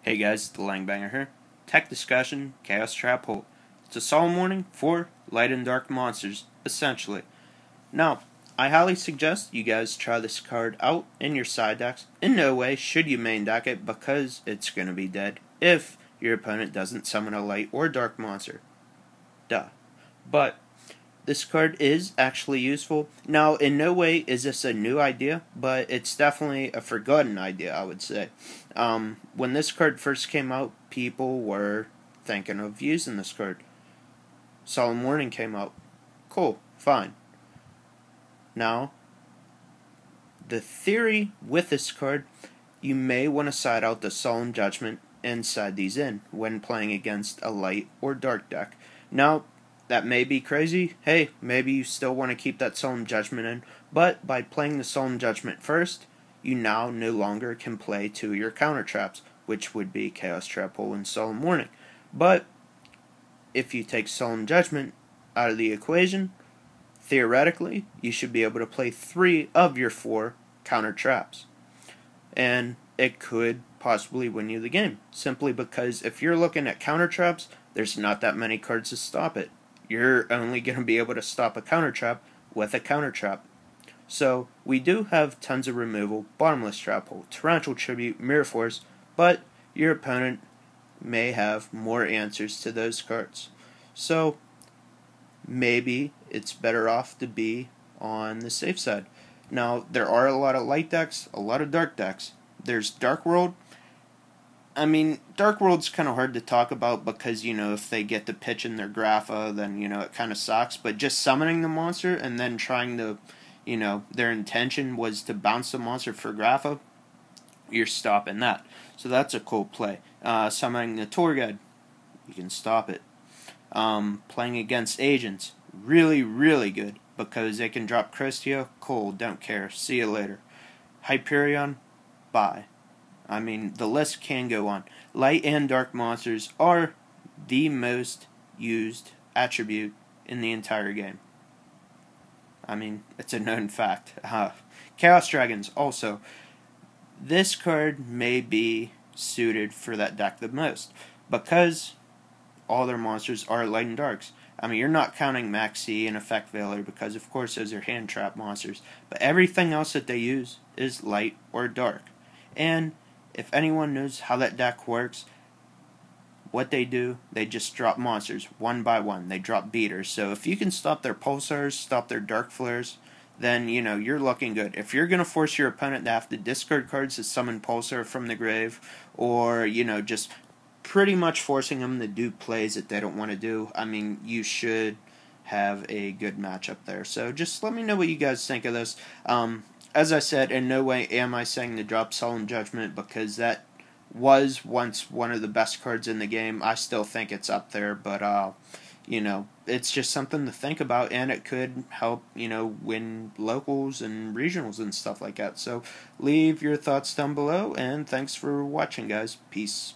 Hey guys, the Langbanger here. Tech discussion, Chaos Trap Hole. It's a solemn warning for light and dark monsters, essentially. Now, I highly suggest you guys try this card out in your side decks. In no way should you main deck it because it's going to be dead if your opponent doesn't summon a light or dark monster. Duh. But this card is actually useful. Now, in no way is this a new idea, but it's definitely a forgotten idea, I would say. When this card first came out, people were thinking of using this card. Solemn Warning came out. Cool, fine. Now, the theory with this card, you may want to side out the Solemn Judgment and side these in when playing against a light or dark deck. Now, that may be crazy. Hey, maybe you still want to keep that Solemn Judgment in, but by playing the Solemn Judgment first, you now no longer can play two of your counter traps, which would be Chaos Trap Hole and Solemn Warning. But if you take Solemn Judgment out of the equation, theoretically, you should be able to play 3 of your 4 counter traps. And it could possibly win you the game, simply because if you're looking at counter traps, there's not that many cards to stop it. You're only going to be able to stop a counter trap with a counter trap. So, we do have tons of removal, Bottomless Trap Hole, Torrential Tribute, Mirror Force, but your opponent may have more answers to those cards. So, maybe it's better off to be on the safe side. Now, there are a lot of light decks, a lot of dark decks. There's Dark World. I mean, Dark World's kind of hard to talk about because, if they get to pitch in their Grapha, then, it kind of sucks. But just summoning the monster and then trying to, their intention was to bounce the monster for Grapha, you're stopping that. So that's a cool play. Summoning the Tour Guide, you can stop it. Playing against agents, really, really good because they can drop Christia, cool, don't care, see you later. Hyperion, bye. I mean, the list can go on. Light and dark monsters are the most used attribute in the entire game. I mean, it's a known fact. Chaos Dragons, also. This card may be suited for that deck the most because all their monsters are light and darks. I mean, you're not counting Maxi and Effect Veiler because, of course, those are hand trap monsters. But everything else that they use is light or dark. And if anyone knows how that deck works, what they do, they just drop monsters one by one. They drop beaters. So if you can stop their pulsars, stop their dark flares, then, you're looking good. If you're going to force your opponent to have to discard cards to summon Pulsar from the grave, or, just pretty much forcing them to do plays that they don't want to do, I mean, you should have a good matchup there. So just let me know what you guys think of this. As I said, in no way am I saying to drop Solemn Judgment because that was once one of the best cards in the game. I still think it's up there, but, it's just something to think about, and it could help, win locals and regionals and stuff like that. So leave your thoughts down below, and thanks for watching, guys. Peace.